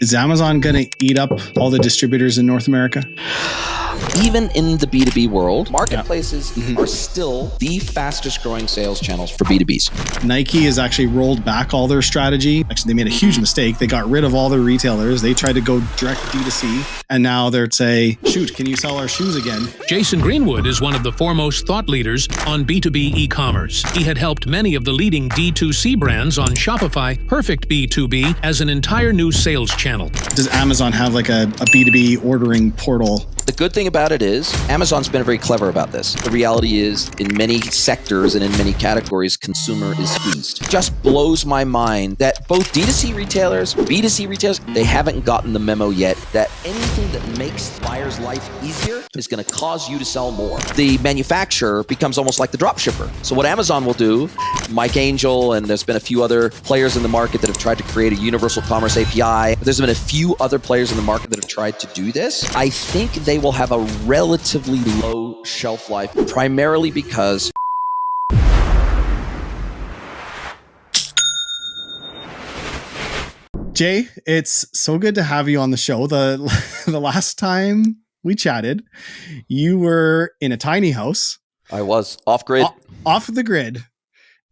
Is Amazon going to eat up all the distributors in North America? Even in the B2B world, marketplaces are still the fastest growing sales channels for B2Bs. Nike has actually rolled back all their strategy. Actually, they made a huge mistake. They got rid of all their retailers. They tried to go direct D2C, and now they're say, shoot, can you sell our shoes again? Jason Greenwood is one of the foremost thought leaders on B2B e-commerce. He had helped many of the leading D2C brands on Shopify perfect B2B as an entire new sales channel. Does Amazon have like a B2B ordering portal? The good thing about it is Amazon's been very clever about this. The reality is, in many sectors and in many categories, consumer is squeezed. It just blows my mind that both D2C retailers, B2C retailers, they haven't gotten the memo yet that anything that makes buyer's life easier is going to cause you to sell more. The manufacturer becomes almost like the drop shipper. So what Amazon will do, Mike Angel, and there's been a few other players in the market that have tried to create a universal commerce API. There's been a few other players in the market that have tried to do this. I think they will have a relatively low shelf life, primarily because Jay, it's so good to have you on the show. The last time we chatted, you were in a tiny house. I was off grid. Off the grid.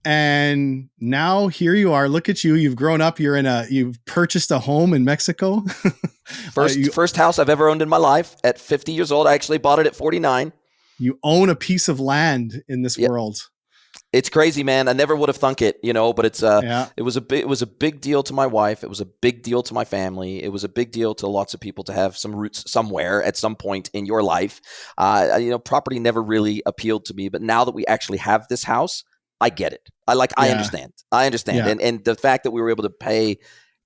And now here you are. Look at you. You've grown up. You've purchased a home in Mexico. First house I've ever owned in my life at 50 years old. I actually bought it at 49. You own a piece of land in this world. It's crazy, man. I never would have thunk it, but it's it was a big deal to my wife. It was a big deal to my family. It was a big deal to lots of people to have some roots somewhere at some point in your life. Property never really appealed to me, but now that we actually have this house, I get it. I understand. Yeah. And the fact that we were able to pay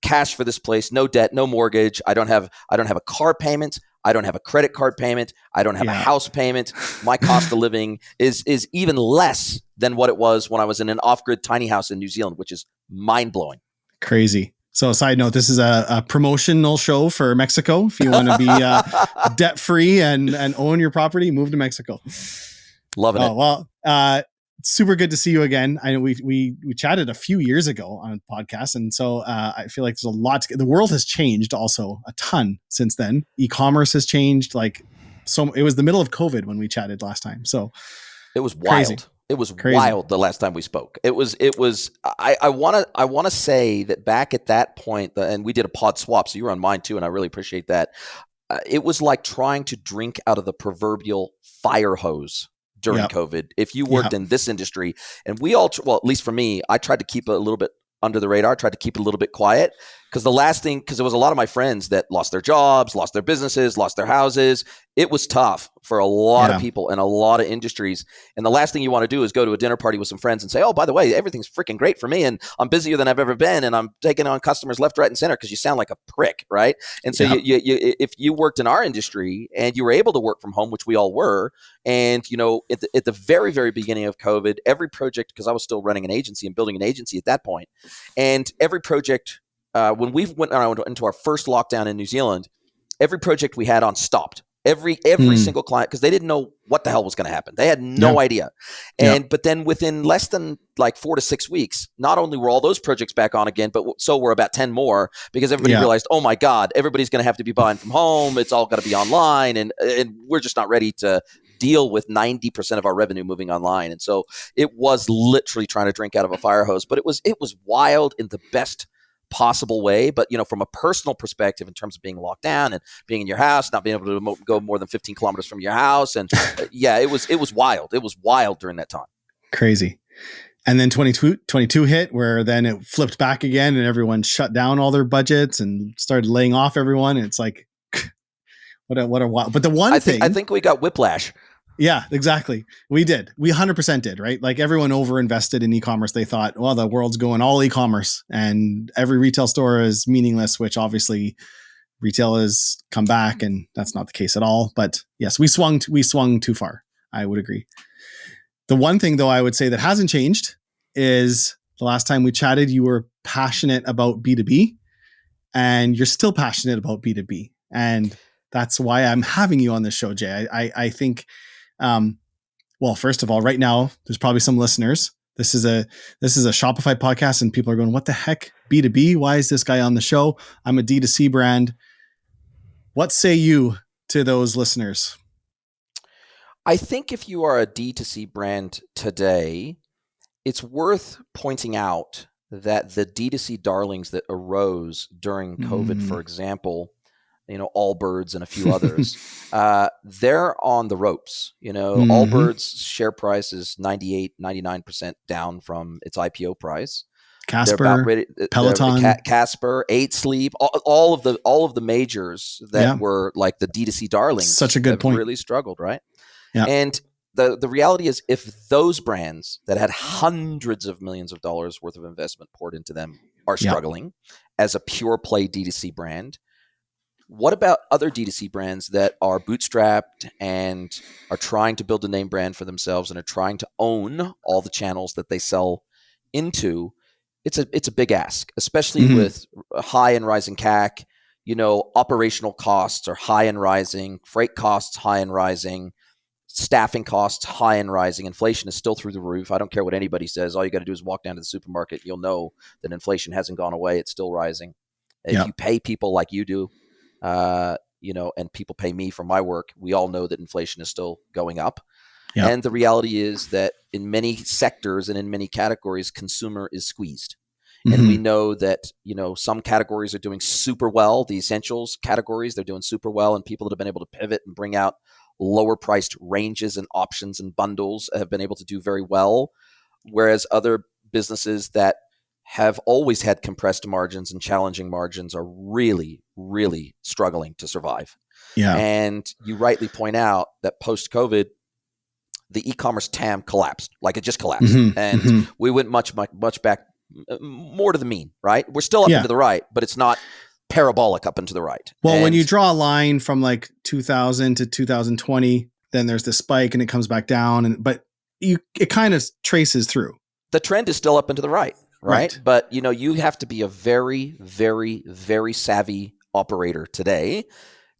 cash for this place, no debt, no mortgage. I don't have a car payment. I don't have a credit card payment. I don't have a house payment. My cost of living is even less than what it was when I was in an off-grid tiny house in New Zealand, which is mind-blowing. Crazy. So side note, this is a promotional show for Mexico. If you want to be debt-free and own your property, move to Mexico. Loving it. Well, super good to see you again. I know we chatted a few years ago on a podcast, and so I feel like there's a lot. The world has changed also a ton since then. E-commerce has changed. It was the middle of COVID when we chatted last time. So it was wild. Crazy. It was crazy. Wild the last time we spoke. It was. I want to say that back at that point, and we did a pod swap, so you were on mine too, and I really appreciate that. It was like trying to drink out of the proverbial fire hose during COVID. If you worked in this industry, and we all, well, at least for me, I tried to keep it a little bit under the radar, tried to keep it a little bit quiet, because there was a lot of my friends that lost their jobs, lost their businesses, lost their houses. It was tough for a lot of people in a lot of industries. And the last thing you want to do is go to a dinner party with some friends and say, oh, by the way, everything's freaking great for me, and I'm busier than I've ever been, and I'm taking on customers left, right, and center, because you sound like a prick, right? And so you, if you worked in our industry and you were able to work from home, which we all were, and at the very, very beginning of COVID, every project, because I was still running an agency and building an agency at that point, and every project, when we went into our first lockdown in New Zealand, every project we had on stopped. Every single client, because they didn't know what the hell was going to happen. They had no idea. But then within less than 4 to 6 weeks, not only were all those projects back on again, but so were about 10 more, because everybody realized, oh my God, everybody's going to have to be buying from home. It's all got to be online. And we're just not ready to deal with 90% of our revenue moving online. And so it was literally trying to drink out of a fire hose, but it was wild in the best possible way. But from a personal perspective, in terms of being locked down and being in your house, not being able to go more than 15 kilometers from your house, and it was wild. It was wild during that time. Crazy. And then 22 hit, where then it flipped back again, and everyone shut down all their budgets and started laying off everyone. And it's like, what a wild. But the one thing, I think we got whiplash. Yeah, exactly. We did. We 100% did, right? Like, everyone overinvested in e-commerce. They thought, well, the world's going all e-commerce and every retail store is meaningless, which obviously retail has come back, and that's not the case at all. But yes, we swung too far. I would agree. The one thing, though, I would say that hasn't changed is the last time we chatted, you were passionate about B2B, and you're still passionate about B2B. And that's why I'm having you on this show, Jay. I think, well, first of all, right now, there's probably some listeners This is a Shopify podcast, and people are going, what the heck? B2B? Why is this guy on the show? I'm a D2C brand. What say you to those listeners? I think if you are a D2C brand today, it's worth pointing out that the D2C darlings that arose during COVID, for example, Allbirds and a few others, they're on the ropes. Allbirds' share price is 99% down from its IPO price. Casper, they're about ready, Peloton, Casper, 8 Sleep, all of the majors that were like the D2C darlings. Such a good point. Really struggled, right? Yeah. And the reality is, if those brands that had hundreds of millions of dollars worth of investment poured into them are struggling as a pure play D2C brand, what about other D2C brands that are bootstrapped and are trying to build a name brand for themselves and are trying to own all the channels that they sell into? It's a big ask, especially with high and rising CAC. Operational costs are high and rising, freight costs high and rising, staffing costs high and rising. Inflation is still through the roof. I don't care what anybody says. All you got to do is walk down to the supermarket. You'll know that inflation hasn't gone away. It's still rising. If you pay people like you do, and people pay me for my work, we all know that inflation is still going up. Yep. And the reality is that in many sectors and in many categories, consumer is squeezed. And we know that, some categories are doing super well. The essentials categories, they're doing super well. And people that have been able to pivot and bring out lower priced ranges and options and bundles have been able to do very well. Whereas other businesses that have always had compressed margins and challenging margins are really, really struggling to survive. Yeah. And you rightly point out that post-COVID, the e-commerce TAM collapsed. Like, it just collapsed. And we went much back, more to the mean, right? We're still up into the right, but it's not parabolic up into the right. Well, when you draw a line from like 2000 to 2020, then there's this spike and it comes back down. But it kind of traces through. The trend is still up and to the right. Right. But, you have to be a very, very, very savvy operator today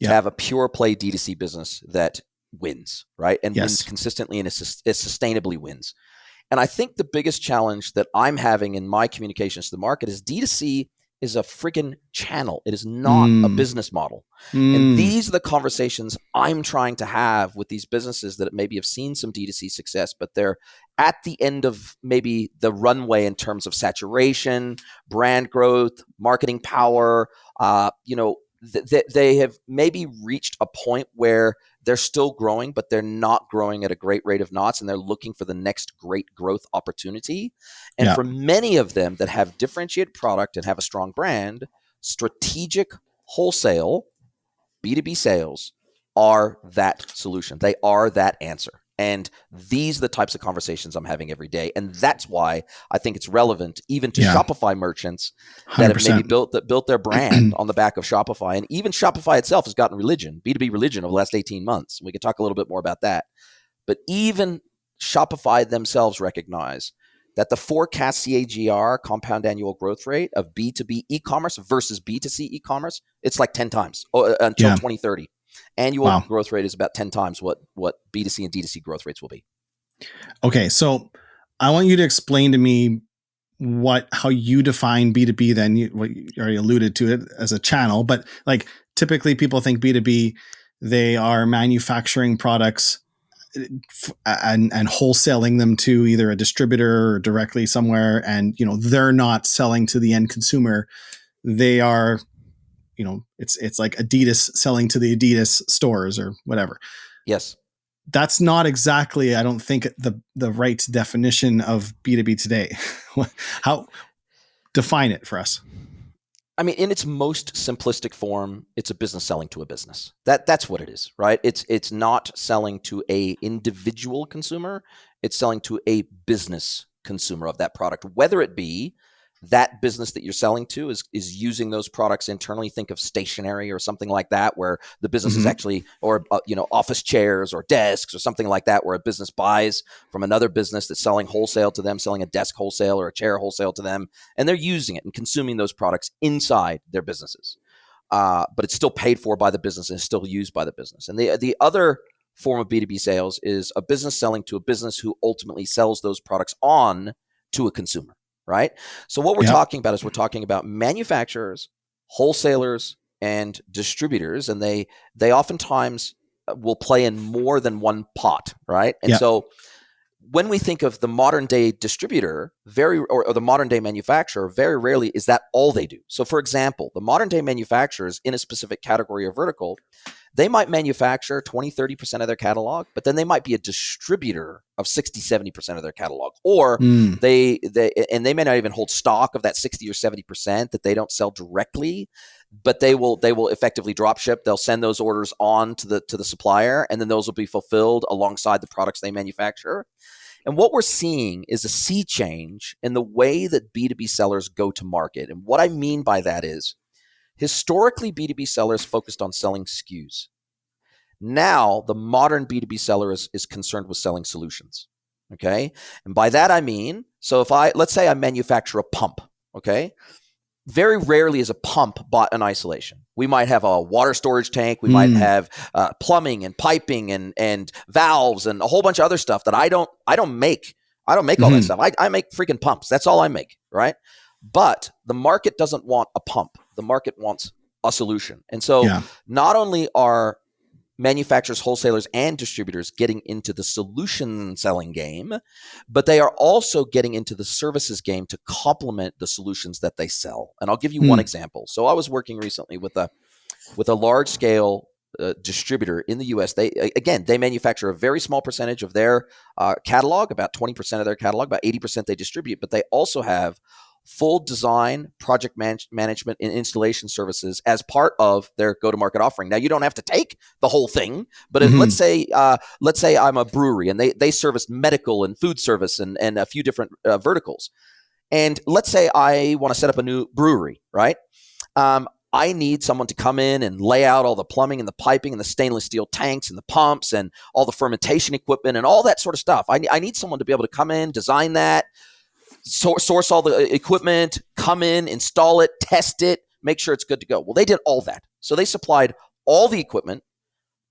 to have a pure play D2C business that wins, right? And wins consistently and it sustainably wins. And I think the biggest challenge that I'm having in my communications to the market is D2C is a friggin' channel. It is not a business model. And these are the conversations I'm trying to have with these businesses that maybe have seen some D2C success, but they're at the end of maybe the runway in terms of saturation, brand growth, marketing power. They have maybe reached a point where they're still growing, but they're not growing at a great rate of knots, and they're looking for the next great growth opportunity. And for many of them that have differentiated product and have a strong brand, strategic wholesale, B2B sales are that solution. They are that answer. And these are the types of conversations I'm having every day. And that's why I think it's relevant even to Shopify merchants that 100%. Have maybe built their brand on the back of Shopify. And even Shopify itself has gotten religion, B2B religion, over the last 18 months. We can talk a little bit more about that. But even Shopify themselves recognize that the forecast CAGR, compound annual growth rate, of B2B e-commerce versus B2C e-commerce, it's like 10 times until 2030. Annual growth rate is about 10 times what B2C and D2C growth rates will be. Okay, so I want you to explain to me how you define B2B. Then you already alluded to it as a channel, but like typically people think B2B, they are manufacturing products and wholesaling them to either a distributor or directly somewhere, and they're not selling to the end consumer. They are, it's like Adidas selling to the Adidas stores or whatever. Yes. That's not exactly, I don't think, the right definition of B2B today. How define it for us? I mean, in its most simplistic form, it's a business selling to a business. That's what it is, right? It's not selling to a individual consumer. It's selling to a business consumer of that product, whether it be that business that you're selling to is using those products internally. Think of stationery or something like that, where the business is actually, or office chairs or desks or something like that, where a business buys from another business that's selling wholesale to them, selling a desk wholesale or a chair wholesale to them, and they're using it and consuming those products inside their businesses. But it's still paid for by the business and still used by the business. And the other form of B2B sales is a business selling to a business who ultimately sells those products on to a consumer, right? So what we're talking about is we're talking about manufacturers, wholesalers, and distributors, and they oftentimes will play in more than one pot, right? And so when we think of the modern day distributor, or the modern day manufacturer, very rarely is that all they do. So for example, the modern day manufacturers in a specific category or vertical, they might manufacture 20, 30% of their catalog, but then they might be a distributor of 60, 70% of their catalog. Or they may not even hold stock of that 60 or 70% that they don't sell directly, but they will effectively drop ship. They'll send those orders on to the supplier, and then those will be fulfilled alongside the products they manufacture. And what we're seeing is a sea change in the way that B2B sellers go to market. And what I mean by that is, historically, B2B sellers focused on selling SKUs. Now, the modern B2B seller is concerned with selling solutions, okay? And by that, I mean, so let's say I manufacture a pump, okay? Very rarely is a pump bought in isolation. We might have a water storage tank. We might have plumbing and piping and valves and a whole bunch of other stuff that I don't make. I don't make all that stuff. I make freaking pumps. That's all I make, right? But the market doesn't want a pump. The market wants a solution. And so not only are manufacturers, wholesalers, and distributors getting into the solution selling game, but they are also getting into the services game to complement the solutions that they sell. And I'll give you one example. So I was working recently with a large scale distributor in the US. They manufacture a very small percentage of their catalog, about 20% of their catalog, about 80% they distribute, but they also have full design, project management, and installation services as part of their go-to-market offering. Now, you don't have to take the whole thing, but let's say I'm a brewery and they service medical and food service and a few different verticals. And let's say I want to set up a new brewery, right? I need someone to come in and lay out all the plumbing and the piping and the stainless steel tanks and the pumps and all the fermentation equipment and all that sort of stuff. I need someone to be able to come in, design that, source all the equipment, come in, install it, test it, make sure it's good to go. Well, they did all that. So they supplied all the equipment.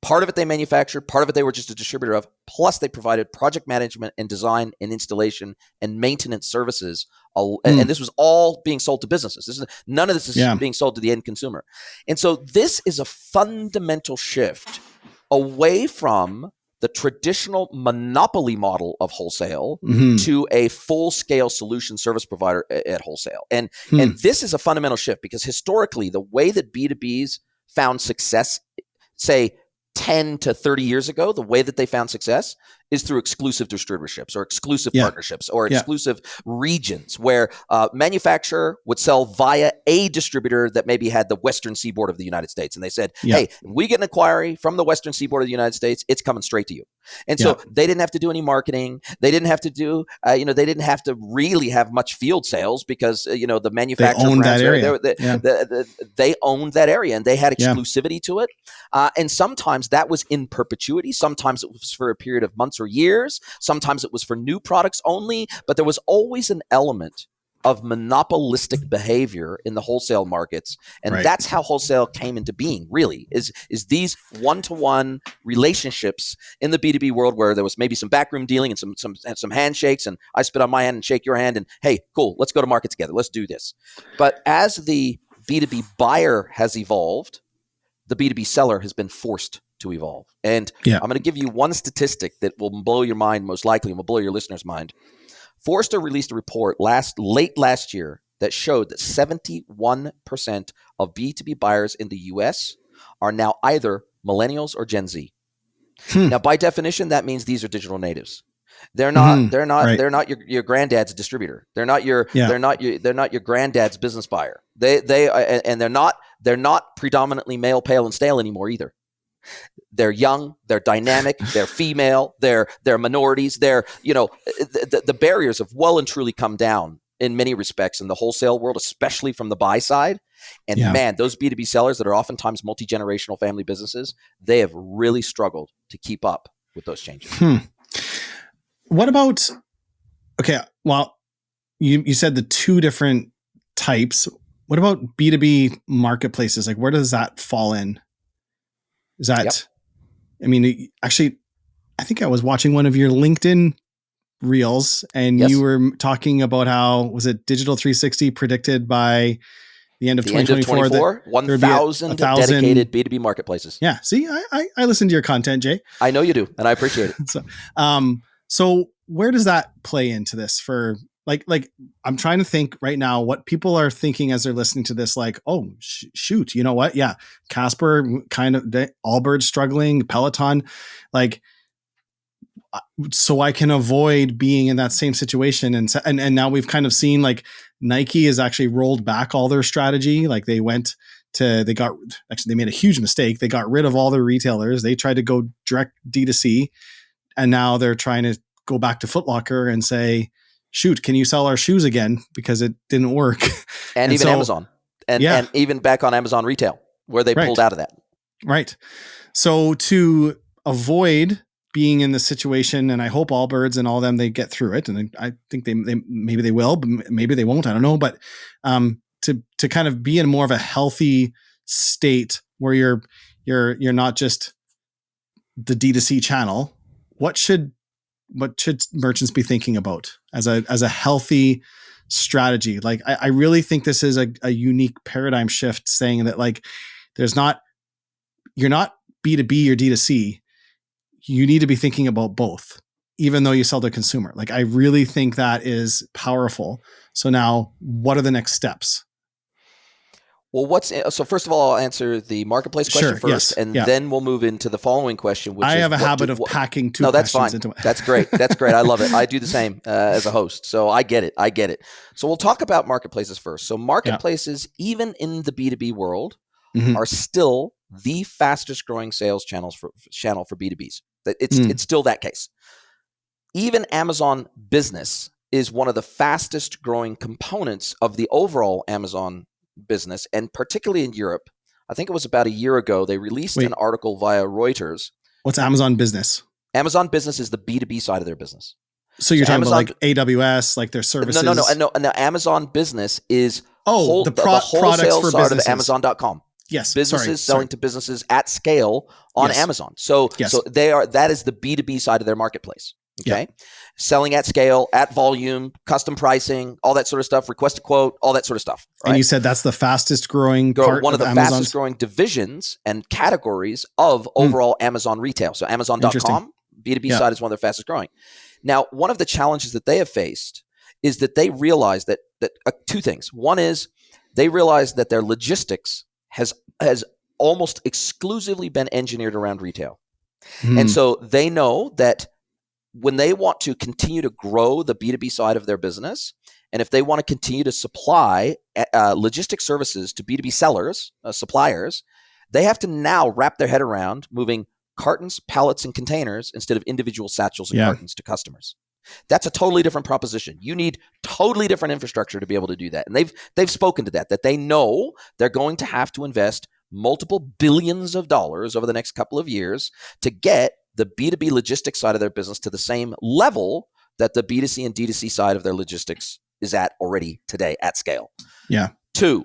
Part of it they manufactured, part of it they were just a distributor of, plus they provided project management and design and installation and maintenance services. And this was all being sold to businesses. None of this is being sold to the end consumer. And so this is a fundamental shift away from the traditional monopoly model of wholesale to a full-scale solution service provider at wholesale. And this is a fundamental shift because historically, the way that B2Bs found success, say 10 to 30 years ago, the way that they found success is through exclusive distributorships or exclusive partnerships or exclusive regions where manufacturer would sell via a distributor that maybe had the western seaboard of the United States. And they said, hey, if we get an inquiry from the western seaboard of the United States, it's coming straight to you. And so they didn't have to do any marketing. They didn't have to do, they didn't have to really have much field sales because, the manufacturer owned that area. They owned that area and they had exclusivity to it. And sometimes that was in perpetuity. Sometimes it was for a period of months or years. Sometimes it was for new products only, but there was always an element of monopolistic behavior in the wholesale markets. And that's how wholesale came into being, really, is these one-to-one relationships in the B2B world where there was maybe some backroom dealing and some handshakes, and I spit on my hand and shake your hand, and hey, cool, let's go to market together. Let's do this. But as the B2B buyer has evolved, the B2B seller has been forced to evolve. And I'm going to give you one statistic that will blow your mind, most likely, and will blow your listeners' mind. Forrester released a report late last year that showed that 71% of B2B buyers in the US are now either millennials or Gen Z. Now, by definition, that means these are digital natives. They're not your granddad's distributor. They're not your granddad's business buyer. They're not predominantly male, pale, and stale anymore either. They're young, they're dynamic, they're female, they're minorities. The barriers have well and truly come down in many respects in the wholesale world, especially from the buy side. And man, those B2B sellers that are oftentimes multi-generational family businesses, they have really struggled to keep up with those changes. What about, you said the two different types. What about B2B marketplaces? Like, where does that fall in? Is that, I mean, actually, I think I was watching one of your LinkedIn reels, and Yes. you were talking about how, was it Digital 360 predicted by the end of 2024 1,000 dedicated B2B marketplaces. Yeah. See, I listen to your content, Jay. I know you do, and I appreciate it. So where does that play into this for like I'm trying to think right now what people are thinking as they're listening to this, like, oh, shoot, you know what? Yeah. Casper, kind of, Allbirds struggling, Peloton, like, so I can avoid being in that same situation. And now we've kind of seen like Nike has actually rolled back all their strategy. Like they made a huge mistake. They got rid of all their retailers. They tried to go direct D2C, and now they're trying to go back to Foot Locker and say, shoot, can you sell our shoes again? Because it didn't work. And even Amazon and even back on Amazon retail where they pulled out of that. Right. So to avoid being in this situation, and I hope Allbirds and all them, they get through it. And I think they maybe they will, but maybe they won't. I don't know. But to kind of be in more of a healthy state where you're not just the D2C channel, what should merchants be thinking about as a healthy strategy? Like I really think this is a unique paradigm shift, saying that like you're not B2B or D2C. You need to be thinking about both, even though you sell to consumer. Like, I really think that is powerful. So now what are the next steps? Well, so first of all, I'll answer the marketplace question first, and then we'll move into the following question, which I have a habit of packing two questions fine. into it. That's great. That's great. I love it. I do the same as a host. So I get it. So we'll talk about marketplaces first. So marketplaces, even in the B2B world, are still the fastest growing sales channel for B2Bs. It's still that case. Even Amazon Business is one of the fastest growing components of the overall Amazon business, and particularly in Europe. I think it was about a year ago, they released an article via Reuters. What's Amazon Business? Amazon Business is the B2B side of their business. So you're talking about like AWS, like their services? No. Amazon Business is the wholesale for side businesses. of Amazon.com. Yes, businesses selling to businesses at scale on Amazon. So that is the B2B side of their marketplace. Okay. Selling at scale, at volume, custom pricing, all that sort of stuff, request a quote, all that sort of stuff. Right? And you said that's the fastest growing part one of the Amazon's fastest growing divisions and categories of overall Amazon retail. So Amazon.com, B2B side is one of their fastest growing. Now, one of the challenges that they have faced is that they realize that two things. One is they realize that their logistics has almost exclusively been engineered around retail. And so they know that when they want to continue to grow the B2B side of their business, and if they want to continue to supply logistics services to B2B sellers, suppliers, they have to now wrap their head around moving cartons, pallets, and containers instead of individual satchels and cartons to customers. That's a totally different proposition. You need totally different infrastructure to be able to do that. And they've spoken to that they know they're going to have to invest multiple billions of dollars over the next couple of years to get the B2B logistics side of their business to the same level that the B2C and D2C side of their logistics is at already today at scale. Yeah. 2,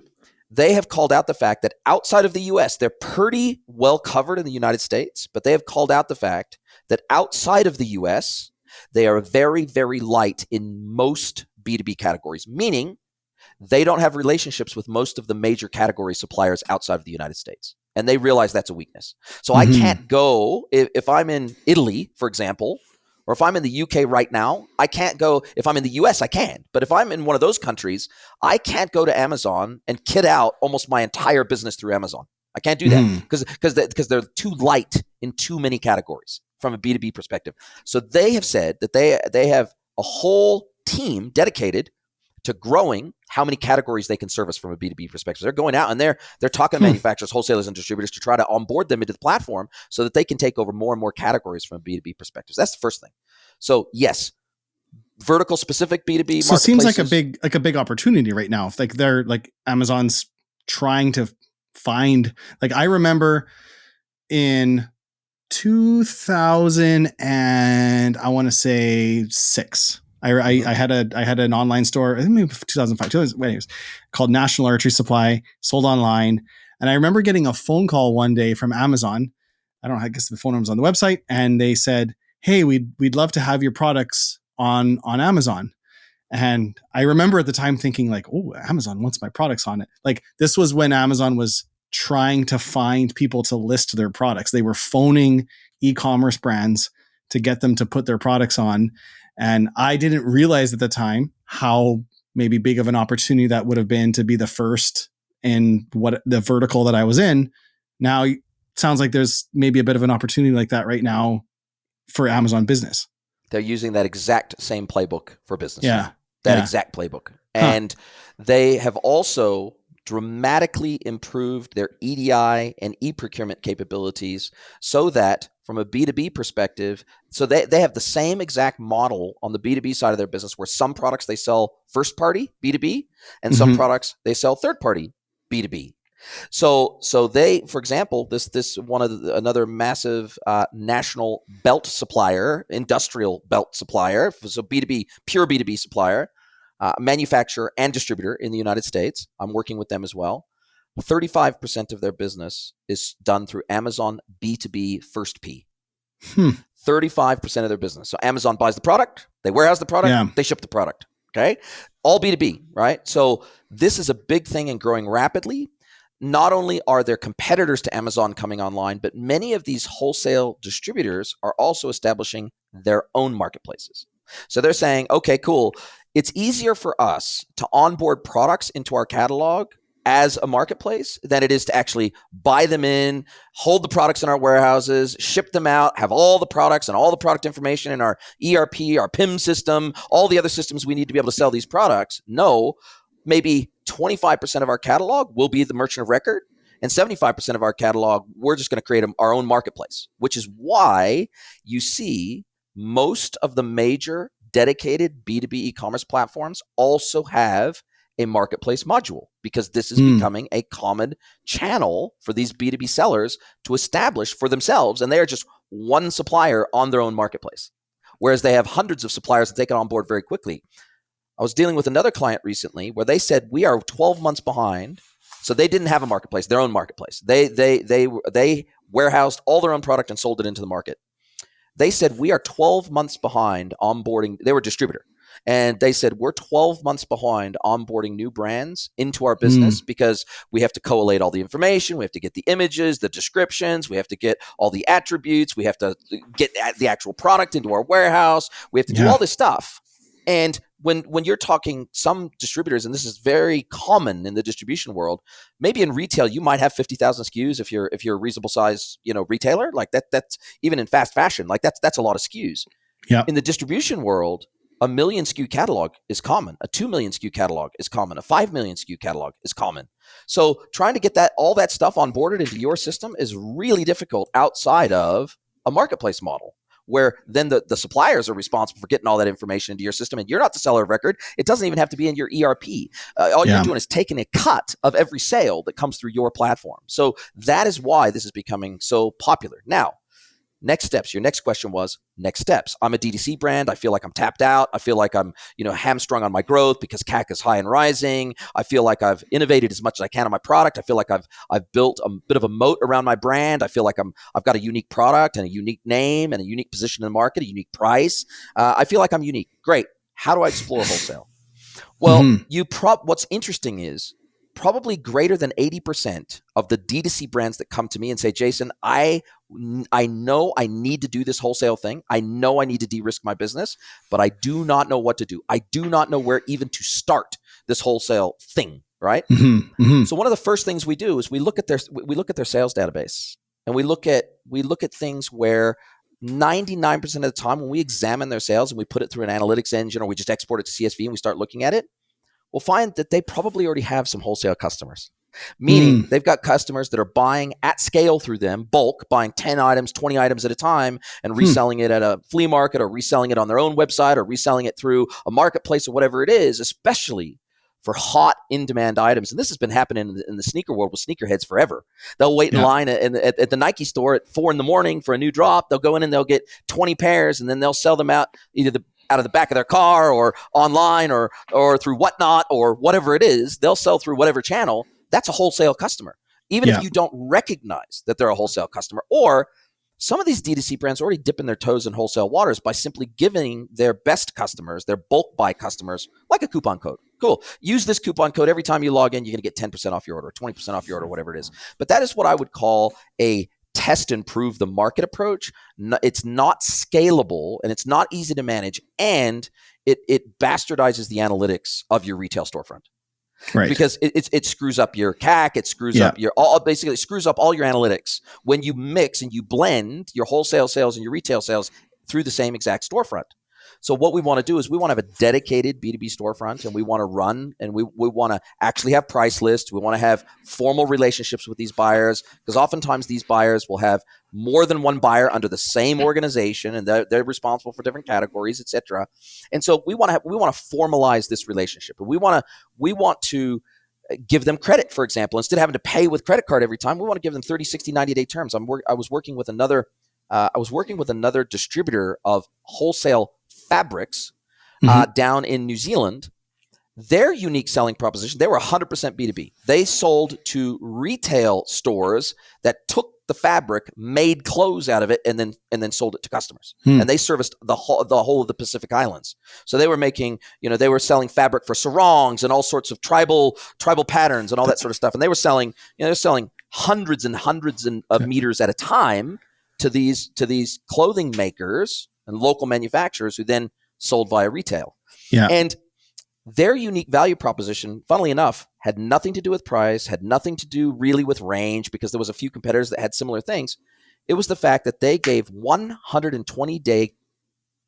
they have called out the fact that outside of the US, they're pretty well covered in the United States, but they have called out the fact that outside of the US, they are very, very light in most B2B categories, meaning they don't have relationships with most of the major category suppliers outside of the United States. And they realize that's a weakness. So I can't go, if I'm in Italy, for example, or if I'm in the UK right now, I can't go. If I'm in the US, I can. But if I'm in one of those countries, I can't go to Amazon and kit out almost my entire business through Amazon. I can't do that because they're too light in too many categories from a B2B perspective. So they have said that they have a whole team dedicated to growing how many categories they can service from a B2B perspective. They're going out and they're talking to manufacturers, wholesalers, and distributors to try to onboard them into the platform so that they can take over more and more categories from a B2B perspective. So that's the first thing. So yes, vertical specific B2B. So it seems like a big opportunity right now. Like they're like Amazon's trying to find, like I remember in 2000 and I want to say 6. I had an online store, I think maybe 2005, called National Archery Supply, sold online. And I remember getting a phone call one day from Amazon. I don't know, I guess the phone number was on the website. And they said, hey, we'd love to have your products on Amazon. And I remember at the time thinking like, oh, Amazon wants my products on it. Like this was when Amazon was trying to find people to list their products. They were phoning e-commerce brands to get them to put their products on. And I didn't realize at the time how maybe big of an opportunity that would have been to be the first in what the vertical that I was in. Now it sounds like there's maybe a bit of an opportunity like that right now for Amazon Business. They're using that exact same playbook for business. Yeah. That exact playbook. And they have also dramatically improved their EDI and e-procurement capabilities so that from a B2B perspective, so they have the same exact model on the B2B side of their business where some products they sell first party B2B and some products they sell third party B2B. So they, for example, this one of another massive national belt supplier, industrial belt supplier, so B2B, pure B2B supplier, manufacturer and distributor in the United States. I'm working with them as well. 35% of their business is done through Amazon B2B First P. 35% of their business. So Amazon buys the product, they warehouse the product, they ship the product. Okay, all B2B, right? So this is a big thing and growing rapidly. Not only are there competitors to Amazon coming online, but many of these wholesale distributors are also establishing their own marketplaces. So they're saying, okay, cool. It's easier for us to onboard products into our catalog as a marketplace than it is to actually buy them in, hold the products in our warehouses, ship them out, have all the products and all the product information in our ERP, our PIM system, all the other systems we need to be able to sell these products. No, maybe 25% of our catalog will be the merchant of record, and 75% of our catalog, we're just going to create our own marketplace, which is why you see most of the major dedicated B2B e-commerce platforms also have a marketplace module, because this is becoming a common channel for these B2B sellers to establish for themselves. And they are just one supplier on their own marketplace, whereas they have hundreds of suppliers that they can onboard very quickly. I was dealing with another client recently where they said we are 12 months behind. So they didn't have a marketplace, their own marketplace. They warehoused all their own product and sold it into the market. They said we are 12 months behind onboarding. They were a distributor. And they said we're 12 months behind onboarding new brands into our business because we have to collate all the information. We have to get the images, the descriptions. We have to get all the attributes. We have to get the actual product into our warehouse. We have to do all this stuff. And when you're talking some distributors, and this is very common in the distribution world, maybe in retail you might have 50,000 SKUs if you're a reasonable size, retailer like that. That's even in fast fashion, like that's a lot of SKUs. Yeah. In the distribution world, a 1 million SKU catalog is common. A 2 million SKU catalog is common. A 5 million SKU catalog is common. So trying to get all that stuff onboarded into your system is really difficult outside of a marketplace model, where then the suppliers are responsible for getting all that information into your system, and you're not the seller of record. It doesn't even have to be in your ERP. All you're doing is taking a cut of every sale that comes through your platform. So that is why this is becoming so popular. Now, next steps. Your next question was next steps. I'm a DTC brand. I feel like I'm tapped out. I feel like I'm, hamstrung on my growth because CAC is high and rising. I feel like I've innovated as much as I can on my product. I feel like I've built a bit of a moat around my brand. I feel like I've got a unique product and a unique name and a unique position in the market, a unique price. I feel like I'm unique. Great. How do I explore wholesale? Well, what's interesting is probably greater than 80% of the D2C brands that come to me and say, Jason, I know I need to do this wholesale thing. I know I need to de-risk my business, but I do not know what to do. I do not know where even to start this wholesale thing, right? So one of the first things we do is we look at their sales database, and we look at things where 99% of the time when we examine their sales and we put it through an analytics engine, or we just export it to CSV and we start looking at it, we'll find that they probably already have some wholesale customers, meaning they've got customers that are buying at scale through them, bulk, buying 10 items, 20 items at a time, and reselling it at a flea market, or reselling it on their own website, or reselling it through a marketplace, or whatever it is, especially for hot in-demand items. And this has been happening in the sneaker world with sneakerheads forever. They'll wait in line at the Nike store at 4 a.m. for a new drop. They'll go in and they'll get 20 pairs, and then they'll sell them out out of the back of their car, or online, or through Whatnot, or whatever it is. They'll sell through whatever channel. That's a wholesale customer, even if you don't recognize that they're a wholesale customer. Or Some of these D2C brands are already dipping their toes in wholesale waters by simply giving their best customers, their bulk buy customers, like a coupon code. Cool. Use this coupon code every time you log in. You're going to get 10% off your order, 20% off your order, whatever it is. But that is what I would call a test and prove the market approach. It's not scalable, and it's not easy to manage, and it bastardizes the analytics of your retail storefront. Right. Because it screws up your CAC, it screws up your basically it screws up all your analytics when you mix and you blend your wholesale sales and your retail sales through the same exact storefront. So what we want to do is we want to have a dedicated B2B storefront, and we want to run, and we want to actually have price lists. We want to have formal relationships with these buyers, because oftentimes these buyers will have more than one buyer under the same organization, and they're responsible for different categories, etc. And so we want to formalize this relationship, and we want to give them credit. For example, instead of having to pay with credit card every time, we want to give them 30, 60, 90-day terms. I was working with another distributor of wholesale fabrics down in New Zealand. Their unique selling proposition, they were 100% B2B. They sold to retail stores that took the fabric, made clothes out of it, and then sold it to customers. And they serviced the whole of the Pacific Islands. So they were making, they were selling fabric for sarongs and all sorts of tribal patterns and all that sort of stuff. And they were selling, they're selling hundreds and hundreds of meters at a time to these clothing makers and local manufacturers, who then sold via retail. Yeah. And their unique value proposition, funnily enough, had nothing to do with price, had nothing to do really with range, because there was a few competitors that had similar things. It was the fact that they gave 120-day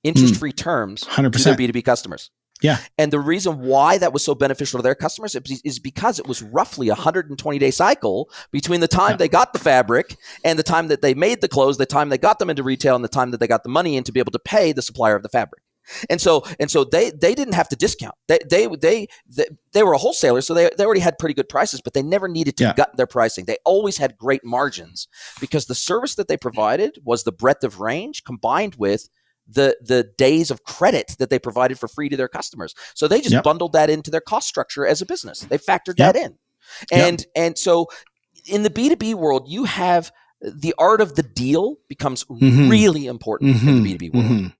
interest-free terms 100%. To their B2B customers. Yeah. And the reason why that was so beneficial to their customers is because it was roughly a 120-day cycle between the time they got the fabric and the time that they made the clothes, the time they got them into retail, and the time that they got the money in to be able to pay the supplier of the fabric. And so they didn't have to discount. They were a wholesaler, so they already had pretty good prices, but they never needed to gut their pricing. They always had great margins, because the service that they provided was the breadth of range combined with the days of credit that they provided for free to their customers. So they just bundled that into their cost structure as a business. They factored that in. And so in the B2B world, you have the art of the deal becomes really important in the B2B world.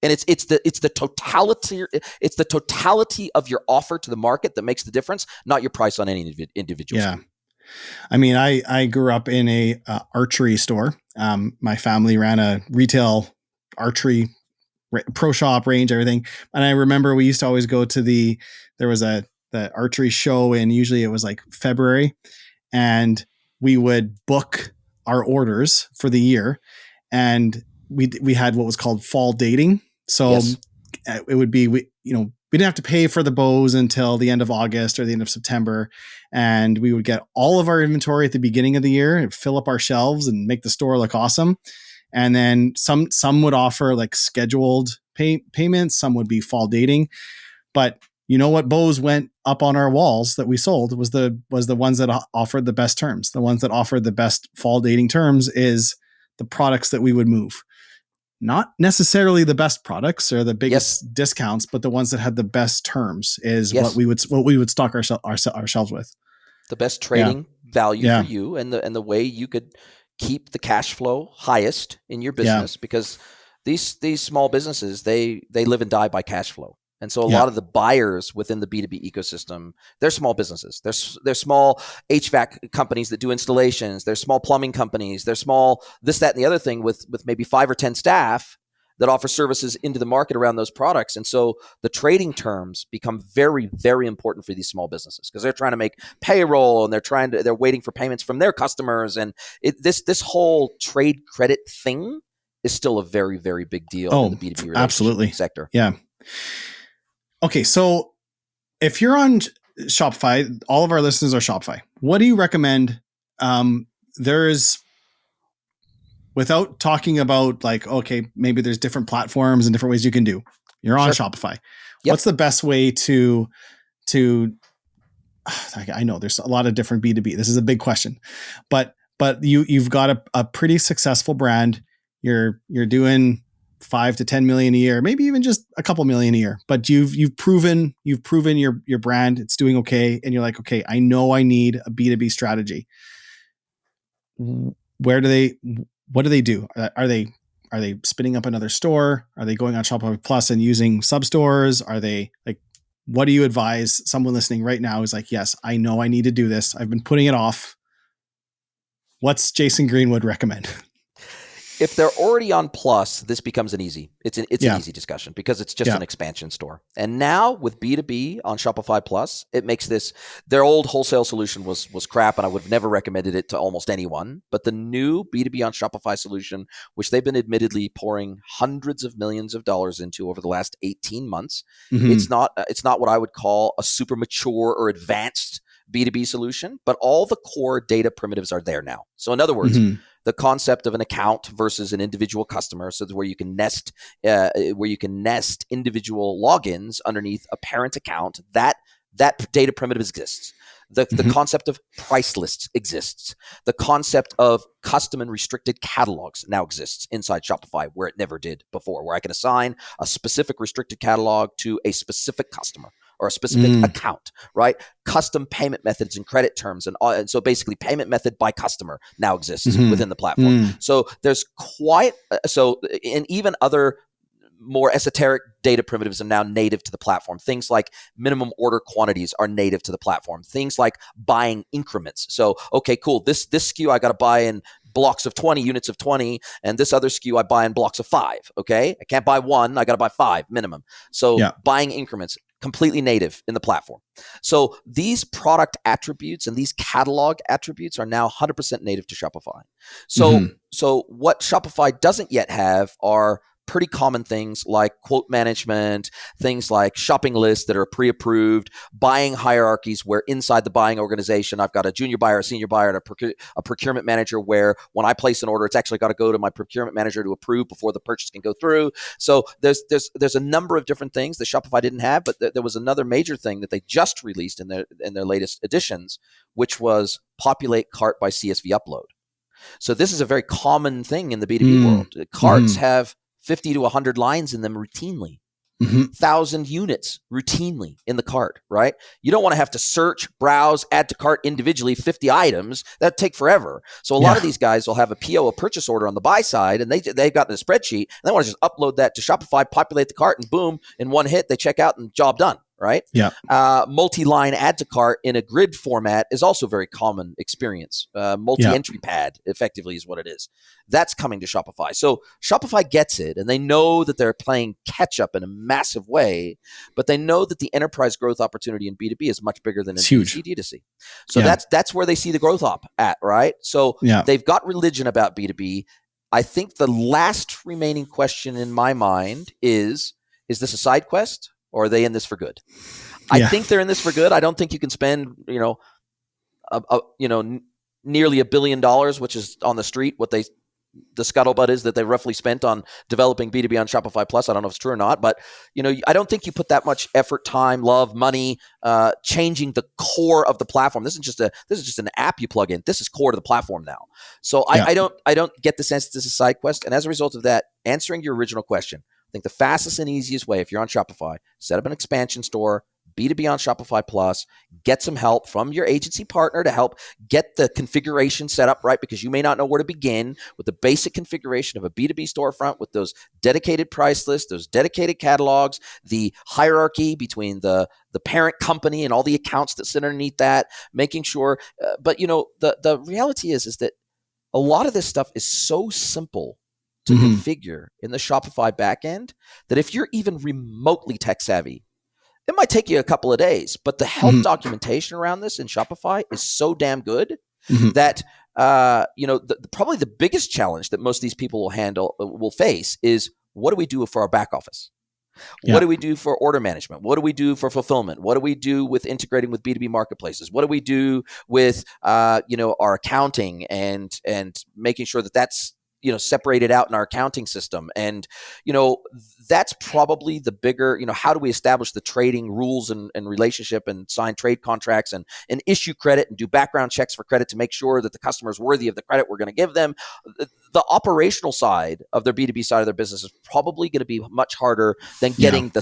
And it's the totality of your offer to the market that makes the difference, not your price on any individual. Yeah. I mean, I grew up in a archery store. My family ran a retail archery pro shop range, everything. And I remember we used to always go to the archery show, and usually it was like February, and we would book our orders for the year, and we had what was called fall dating. So it would be, we didn't have to pay for the bows until the end of August or the end of September. And we would get all of our inventory at the beginning of the year and fill up our shelves and make the store look awesome. And then some would offer like scheduled payments. Some would be fall dating. But what bows went up on our walls that we sold was the ones that offered the best terms. The ones that offered the best fall dating terms is the products that we would move. Not necessarily the best products or the biggest discounts, but the ones that had the best terms is what we would stock our shelves with. The best trading value for you, and the way you could keep the cash flow highest in your business, because these small businesses, they live and die by cash flow. And so a lot of the buyers within the B2B ecosystem, they're small businesses. They're small HVAC companies that do installations. They're small plumbing companies. They're small this, that, and the other thing with maybe 5 or 10 staff that offer services into the market around those products. And so the trading terms become very, very important for these small businesses, because they're trying to make payroll, and they're waiting for payments from their customers. And this whole trade credit thing is still a very, very big deal in the B2B relationship sector. Yeah. Okay, so if you're on Shopify, all of our listeners are Shopify. What do you recommend? Without talking about like, okay, maybe there's different platforms and different ways you can do. You're on Shopify. What's the best way to? I know there's a lot of different B2B. This is a big question, but you've got a pretty successful brand. You're doing 5 to 10 million a year, maybe even just a couple million a year, but you've proven your brand, it's doing okay. And you're like, okay, I know I need a B2B strategy. what do they do? Are they spinning up another store? Are they going on Shopify Plus and using sub stores? Are they like, what do you advise someone listening right now who's like, yes, I know I need to do this. I've been putting it off. What's Jason Greenwood recommend? If they're already on Plus, this becomes an easy discussion because it's just an expansion store. And now with B2B on Shopify Plus, it makes this, their old wholesale solution was crap, and I would have never recommended it to almost anyone. But the new B2B on Shopify solution, which they've been admittedly pouring hundreds of millions of dollars into over the last 18 months, it's not what I would call a super mature or advanced B2B solution, but all the core data primitives are there now. So in other words, the concept of an account versus an individual customer, so where you can nest individual logins underneath a parent account, that data primitive exists. The concept of price lists exists. The concept of custom and restricted catalogs now exists inside Shopify, where it never did before, where I can assign a specific restricted catalog to a specific customer or a specific account, right? Custom payment methods and credit terms. And so basically payment method by customer now exists within the platform. So there's and even other more esoteric data primitives are now native to the platform. Things like minimum order quantities are native to the platform. Things like buying increments. So, okay, cool. This SKU I got to buy in blocks of 20, units of 20, and this other SKU I buy in blocks of 5. Okay, I can't buy 1. I got to buy 5 minimum. So buying increments, completely native in the platform. So these product attributes and these catalog attributes are now 100% native to Shopify. So what Shopify doesn't yet have are pretty common things like quote management, things like shopping lists that are pre-approved, buying hierarchies where inside the buying organization, I've got a junior buyer, a senior buyer, and a procurement manager where when I place an order, it's actually got to go to my procurement manager to approve before the purchase can go through. So there's a number of different things that Shopify didn't have, but there was another major thing that they just released in their latest editions, which was populate cart by CSV upload. So this is a very common thing in the B2B world. Carts have 50 to 100 lines in them routinely, 1,000 units routinely in the cart, right? You don't want to have to search, browse, add to cart individually 50 items. That'd take forever. So a lot of these guys will have a PO, a purchase order on the buy side, and they've got in a spreadsheet, and they want to just upload that to Shopify, populate the cart, and boom, in one hit, they check out and job done. Right? Multi-line add to cart in a grid format is also a very common experience. Multi-entry pad effectively is what it is. That's coming to Shopify. So Shopify gets it, and they know that they're playing catch up in a massive way, but they know that the enterprise growth opportunity in B2B is much bigger than in D2C. So that's where they see the growth op at, right? So they've got religion about B2B. I think the last remaining question in my mind is this a side quest? Or are they in this for good? I think they're in this for good. I don't think you can spend, nearly $1 billion, which is on the street. The scuttlebutt is that they roughly spent on developing B2B on Shopify Plus. I don't know if it's true or not, but I don't think you put that much effort, time, love, money, changing the core of the platform. This is just an app you plug in. This is core to the platform now. So I don't get the sense this is a side quest. And as a result of that, answering your original question, I think the fastest and easiest way, if you're on Shopify, set up an expansion store, B2B on Shopify Plus, get some help from your agency partner to help get the configuration set up right, because you may not know where to begin with the basic configuration of a B2B storefront with those dedicated price lists, those dedicated catalogs, the hierarchy between the parent company and all the accounts that sit underneath that, making sure. But the reality is that a lot of this stuff is so simple to configure in the Shopify backend that if you're even remotely tech savvy, it might take you a couple of days, but the help documentation around this in Shopify is so damn good that probably the biggest challenge that most of these people will face is, what do we do for our back office? What do we do for order management? What do we do for fulfillment? What do we do with integrating with B2B marketplaces? What do we do with our accounting and making sure that that's separated out in our accounting system? And, that's probably the bigger, how do we establish the trading rules and relationship and sign trade contracts and issue credit and do background checks for credit to make sure that the customer is worthy of the credit we're going to give them. The operational side of their B2B side of their business is probably going to be much harder than getting the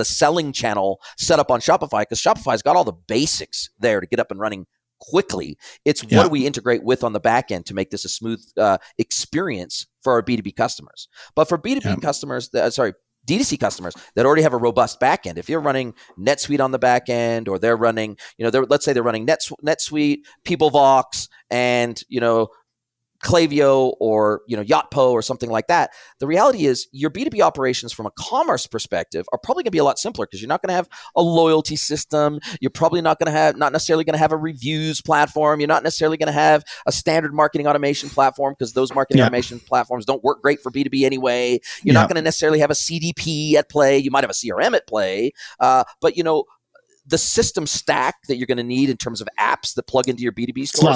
selling channel set up on Shopify, because Shopify's got all the basics there to get up and running quickly. It's what do we integrate with on the back end to make this a smooth experience for our B2B customers. But for B2B customers, D2C customers that already have a robust backend. If you're running NetSuite on the back end, or they're running, let's say they're running NetSuite, PeopleVox, and Klaviyo or Yotpo or something like that. The reality is your B2B operations from a commerce perspective are probably going to be a lot simpler, because you're not going to have a loyalty system. You're probably not necessarily going to have a reviews platform. You're not necessarily going to have a standard marketing automation platform, because those marketing automation platforms don't work great for B2B anyway. You're not going to necessarily have a CDP at play. You might have a CRM at play, but the system stack that you're going to need in terms of apps that plug into your B2B store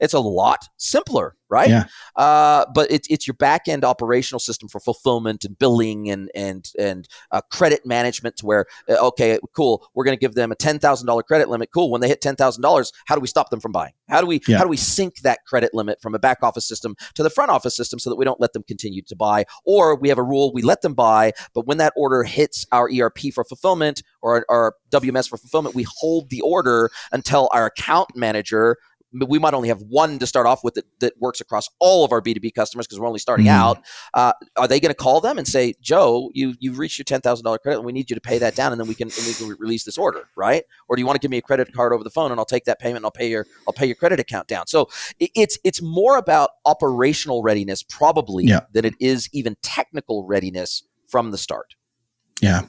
it's a lot simpler, right? Yeah. But it's your back-end operational system for fulfillment and billing and credit management, to where, okay, cool, we're going to give them a $10,000 credit limit. Cool. When they hit $10,000, how do we stop them from buying? How do we sync that credit limit from a back office system to the front office system, so that we don't let them continue to buy? Or we have a rule, we let them buy, but when that order hits our ERP for fulfillment, or our WMS for fulfillment, we hold the order until our account manager, we might only have one to start off with that works across all of our B2B customers, because we're only starting out. Are they going to call them and say, Joe, you've reached your $10,000 credit, and we need you to pay that down, and then we can release this order, right? Or do you want to give me a credit card over the phone, and I'll take that payment, and I'll pay your credit account down? So it's more about operational readiness probably than it is even technical readiness from the start. Yeah.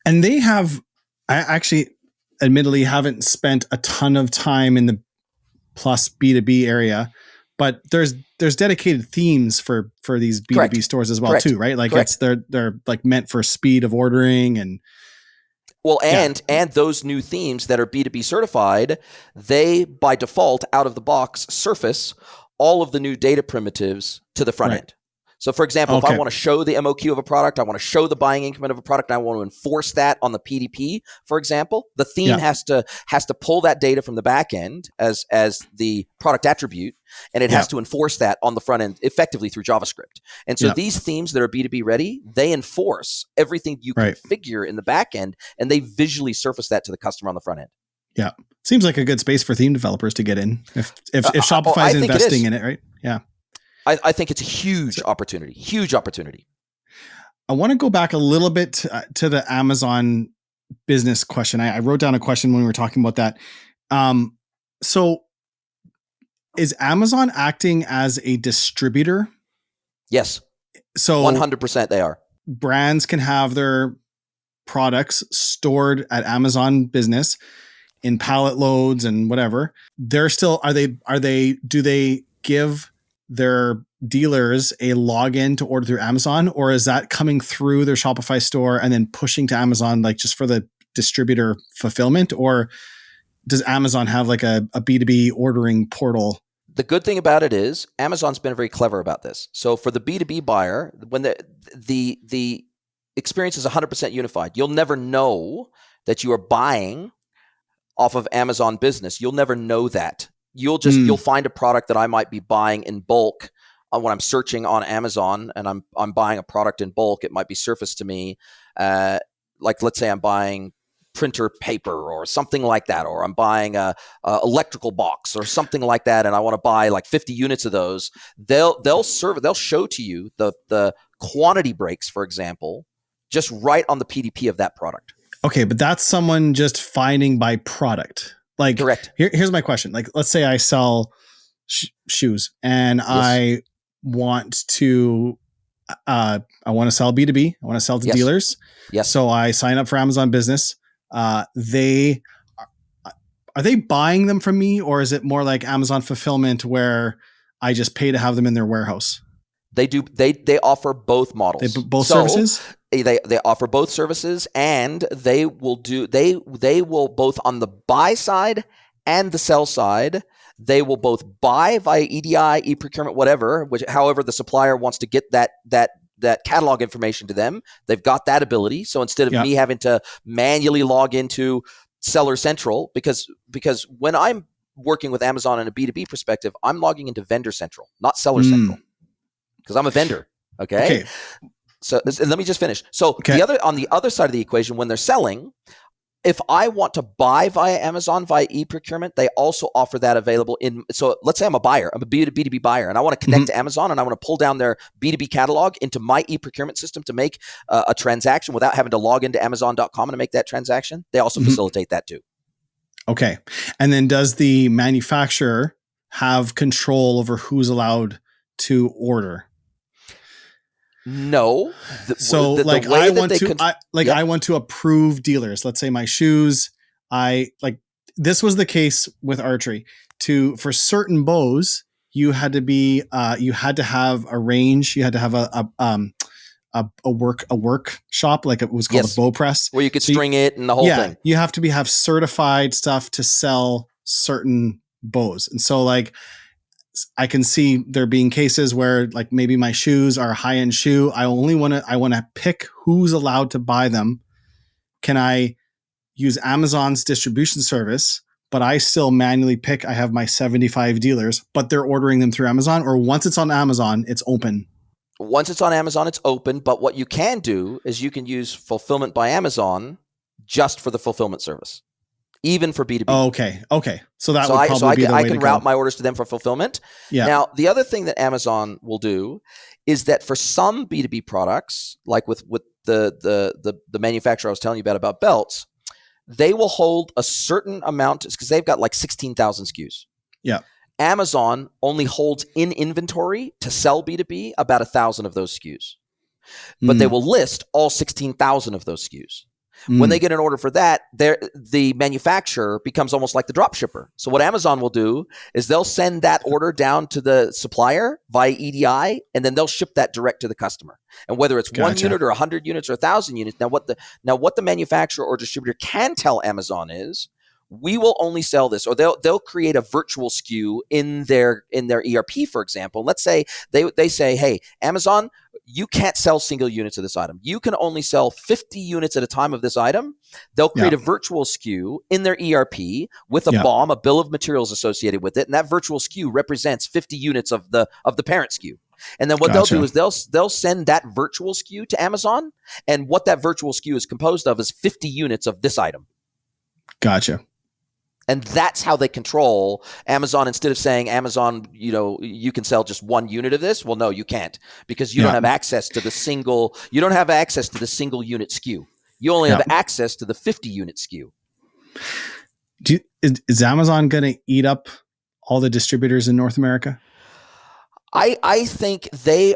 And I actually admittedly haven't spent a ton of time in the Plus B2B area, but there's dedicated themes for these B2B stores as well too, right? Like they're like meant for speed of ordering and and those new themes that are B2B certified, they by default out of the box surface all of the new data primitives to the front end. So for example, if I want to show the MOQ of a product, I want to show the buying increment of a product, and I want to enforce that on the PDP, for example, the theme has to pull that data from the back end as the product attribute, and it has to enforce that on the front end effectively through JavaScript. And so these themes that are B2B ready, they enforce everything you configure in the back end, and they visually surface that to the customer on the front end. Yeah. Seems like a good space for theme developers to get in if Shopify is investing in it, right? Yeah. I think it's a huge opportunity. I want to go back a little bit to the Amazon business question. I wrote down a question when we were talking about that. So is Amazon acting as a distributor? Yes. So 100% they are. Brands can have their products stored at Amazon Business in pallet loads and whatever. They're still, do they give their dealers a login to order through Amazon, or is that coming through their Shopify store and then pushing to Amazon, like just for the distributor fulfillment? Or does Amazon have like a B2B ordering portal? The good thing about it is Amazon's been very clever about this. So for the B2B buyer, when the experience is 100% unified, you'll never know that you are buying off of Amazon Business. You'll never know that. You'll find a product that I might be buying in bulk when I'm searching on Amazon, and I'm buying a product in bulk. It might be surfaced to me, like let's say I'm buying printer paper or something like that, or I'm buying a electrical box or something like that, and I want to buy like 50 units of those. They'll show to you the quantity breaks, for example, just right on the PDP of that product. Okay, but that's someone just finding by product. Like, correct. Here's my question. Like, let's say I sell shoes, and I want to, sell B2B. I want to sell to dealers. Yes. So I sign up for Amazon Business. Are they buying them from me, or is it more like Amazon Fulfillment where I just pay to have them in their warehouse? They do. They offer both models. Both services. They offer both services, and they will both on the buy side and the sell side. They will both buy via EDI, e-procurement, whatever, however the supplier wants to get that catalog information to them. They've got that ability. So instead of me having to manually log into Seller Central, because when I'm working with Amazon in a B2B perspective, I'm logging into Vendor Central, not Seller Central, because I'm a vendor. Okay. So let me just finish. So on the other side of the equation, when they're selling, if I want to buy via Amazon via e-procurement, they also offer that available in. So let's say I'm a buyer, I'm a B2B buyer, and I want to connect to Amazon, and I want to pull down their B2B catalog into my e-procurement system to make a transaction without having to log into Amazon.com and to make that transaction. They also facilitate that too. Okay. And then does the manufacturer have control over who's allowed to order? No. I want to approve dealers. Let's say my shoes. This was the case with archery. For certain bows, you had to have a range. You had to have a workshop, like it was called a bow press, where you could string it and the whole thing. You have to have certified stuff to sell certain bows, and so I can see there being cases where maybe my shoes are a high-end shoe. I want to pick who's allowed to buy them. Can I use Amazon's distribution service, but I still manually pick? I have my 75 dealers, but they're ordering them through Amazon, or once it's on Amazon, it's open. Once it's on Amazon, it's open. But what you can do is you can use fulfillment by Amazon just for the fulfillment service. Even for B2B. Okay. So that would probably be the way I can route my orders to them for fulfillment. Yeah. Now, the other thing that Amazon will do is that for some B2B products, like with the manufacturer I was telling you about belts, they will hold a certain amount because they've got 16,000 SKUs. Yeah. Amazon only holds in inventory to sell B2B about 1,000 of those SKUs. But they will list all 16,000 of those SKUs. When they get an order for that, the manufacturer becomes almost like the drop shipper. So what Amazon will do is they'll send that order down to the supplier via EDI, and then they'll ship that direct to the customer. And whether it's 1 unit or 100 units or 1,000 units, now what the manufacturer or distributor can tell Amazon is, we will only sell this, or they'll create a virtual SKU in their ERP, for example. Let's say they say, hey, Amazon, you can't sell single units of this item. You can only sell 50 units at a time of this item. They'll create a virtual SKU in their ERP with a BOM, a bill of materials associated with it, and that virtual SKU represents 50 units of the parent SKU. And then what they'll do is they'll send that virtual SKU to Amazon, and what that virtual SKU is composed of is 50 units of this item. Gotcha. And that's how they control Amazon. Instead of saying, Amazon, you can sell just 1 unit of this. Well, no, you can't, because you don't have access to the single unit SKU. You only have access to the 50 unit SKU. Is Amazon going to eat up all the distributors in North America? I think they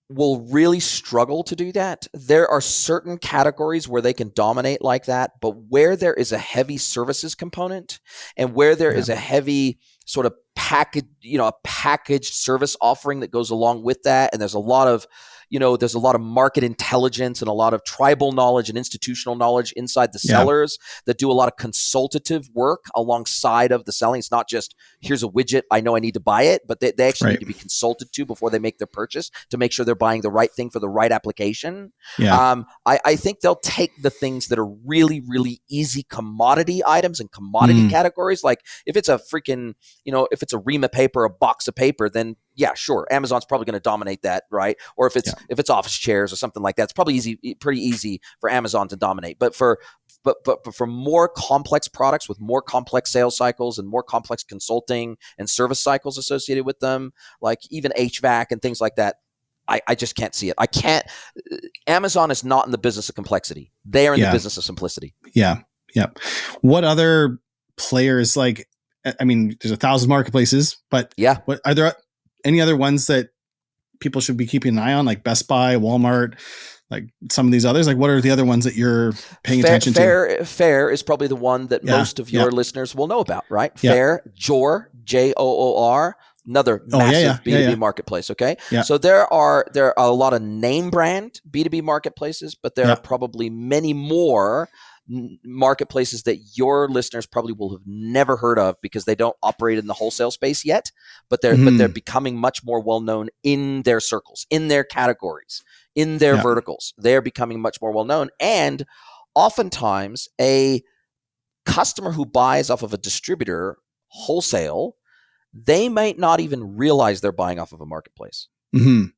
will really struggle to do that. There are certain categories where they can dominate like that, but where there is a heavy services component and where there is a heavy sort of package, a packaged service offering that goes along with that, and there's a lot of market intelligence and a lot of tribal knowledge and institutional knowledge inside the sellers that do a lot of consultative work alongside of the selling. It's not just, here's a widget, I know I need to buy it, but they actually need to be consulted to before they make their purchase to make sure they're buying the right thing for the right application. I think they'll take the things that are really, really easy commodity items and commodity categories. Like if it's a freaking, if it's a ream of paper, a box of paper, then yeah, sure, Amazon's probably going to dominate that, right? Or if it's office chairs or something like that, it's probably pretty easy for Amazon to dominate. But for more complex products with more complex sales cycles and more complex consulting and service cycles associated with them, like even HVAC and things like that, I just can't see it. I can't. Amazon is not in the business of complexity. They are in the business of simplicity. Yeah. What other players, there's 1,000 marketplaces, but what are there? Any other ones that people should be keeping an eye on, like Best Buy, Walmart, like some of these others? Like, what are the other ones that you're paying attention to? Fair is probably the one that most of your listeners will know about, right? Fair, Joor, Joor, another massive B2B marketplace. Okay, so there are a lot of name brand B2B marketplaces, but there are probably many more marketplaces that your listeners probably will have never heard of because they don't operate in the wholesale space yet, but they're becoming much more well known in their circles, in their categories, in their verticals. They're becoming much more well known, and oftentimes a customer who buys off of a distributor wholesale, they might not even realize they're buying off of a marketplace.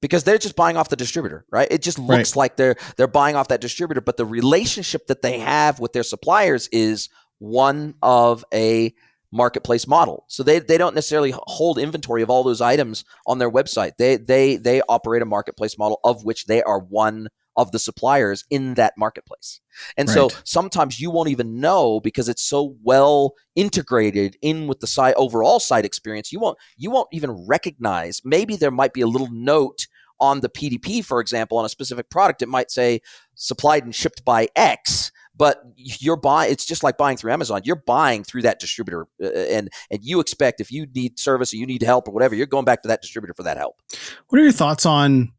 because they're just buying off the distributor, right? It just looks like they're buying off that distributor, but the relationship that they have with their suppliers is one of a marketplace model. So they don't necessarily hold inventory of all those items on their website. They operate a marketplace model of which they are one of the suppliers in that marketplace. And so sometimes you won't even know because it's so well integrated in with the overall site experience. You won't even recognize. Maybe there might be a little note on the PDP, for example, on a specific product. It might say supplied and shipped by X, but it's just like buying through Amazon. You're buying through that distributor, and you expect if you need service or you need help or whatever, you're going back to that distributor for that help. What are your thoughts on,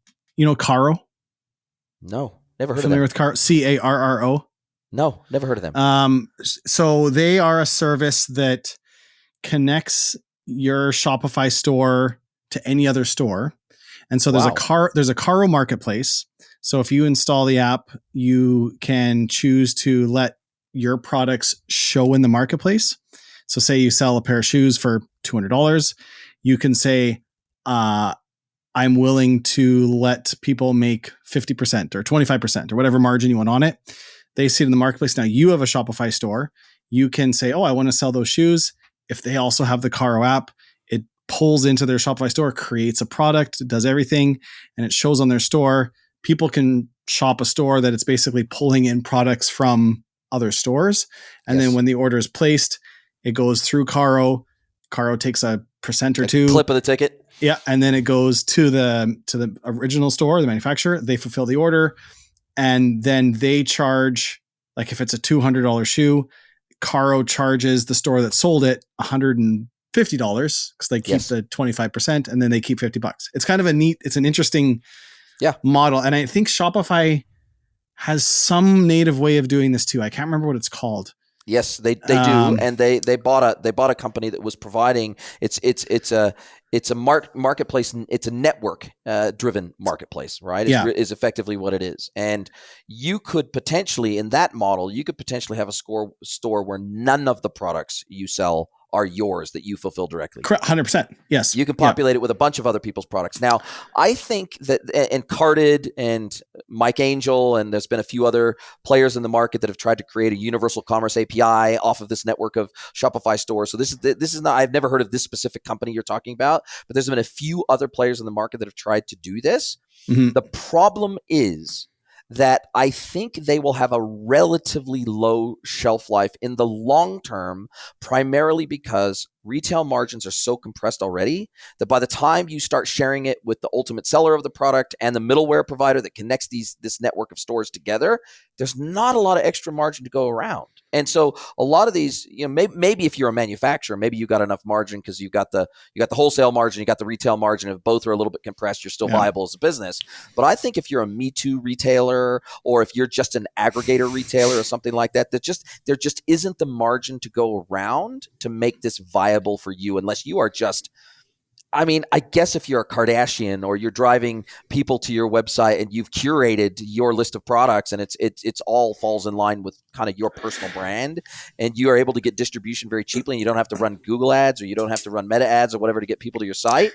Caro? No, never heard Familiar of them. with Caro? Carro? No, never heard of them. So they are a service that connects your Shopify store to any other store. And so there's a Caro marketplace. So if you install the app, you can choose to let your products show in the marketplace. So say you sell a pair of shoes for $200, you can say, I'm willing to let people make 50% or 25% or whatever margin you want on it. They see it in the marketplace. Now you have a Shopify store. You can say, I want to sell those shoes. If they also have the Caro app, it pulls into their Shopify store, creates a product, does everything, and it shows on their store. People can shop a store that it's basically pulling in products from other stores. And then when the order is placed, it goes through Caro. Caro takes a percent or two. Clip of the ticket. Yeah, and then it goes to the original store, the manufacturer. They fulfill the order, and then they charge, like if it's a $200 shoe, Caro charges the store that sold it $150 because they keep the 25%, and then they keep $50. It's kind of it's an interesting model, and I think Shopify has some native way of doing this too. I can't remember what it's called. Yes, they do, and they bought a company that was providing it's a marketplace. It's a network driven marketplace, right? Is effectively what it is. And you could potentially, in that model, have a store where none of the products you sell are yours that you fulfill directly. 100%. Yes. You can populate it with a bunch of other people's products. Now, I think that, and Carded and Mike Angel, and there's been a few other players in the market that have tried to create a universal commerce API off of this network of Shopify stores. So this is not, I've never heard of this specific company you're talking about, but there's been a few other players in the market that have tried to do this. Mm-hmm. The problem is that I think they will have a relatively low shelf life in the long term, primarily because retail margins are so compressed already that by the time you start sharing it with the ultimate seller of the product and the middleware provider that connects this network of stores together, there's not a lot of extra margin to go around. And so a lot of these, maybe if you're a manufacturer, maybe you got enough margin because you got the wholesale margin, you got the retail margin. If both are a little bit compressed, you're still viable as a business. But I think if you're a Me Too retailer, or if you're just an aggregator retailer or something like that, there just isn't the margin to go around to make this viable for you, unless you are just, I guess if you're a Kardashian or you're driving people to your website and you've curated your list of products and it's all falls in line with kind of your personal brand, and you are able to get distribution very cheaply, and you don't have to run Google ads or you don't have to run Meta ads or whatever to get people to your site.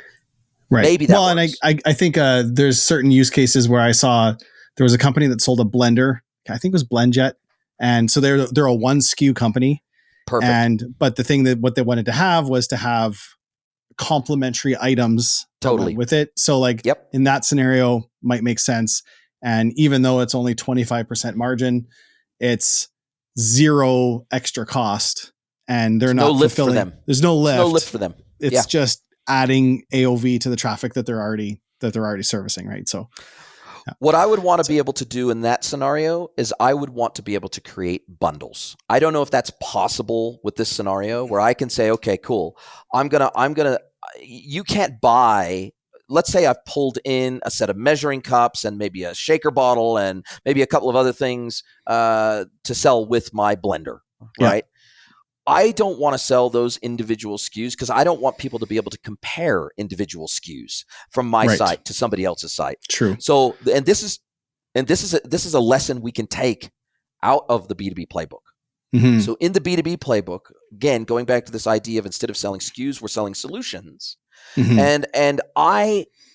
Right. Maybe that works. And I think there's certain use cases where I saw there was a company that sold a blender. I think it was BlendJet. And so they're a one SKU company. Perfect. But the thing that what they wanted to have was to have complementary items with it. So in that scenario might make sense. And even though it's only 25% margin, it's zero extra cost, and they're not fulfilling. For them. There's no lift. No lift for them. It's just adding AOV to the traffic that they're already servicing, right? So what I would want to be able to do in that scenario is I would want to be able to create bundles. I don't know if that's possible with this scenario where I can say, okay, cool. You can't buy, let's say I've pulled in a set of measuring cups and maybe a shaker bottle and maybe a couple of other things to sell with my blender, right? I don't want to sell those individual SKUs because I don't want people to be able to compare individual SKUs from my site to somebody else's site. True. So, and this is a lesson we can take out of the B2B playbook. Mm-hmm. So in the B2B playbook, again, going back to this idea of instead of selling SKUs, we're selling solutions. Mm-hmm. And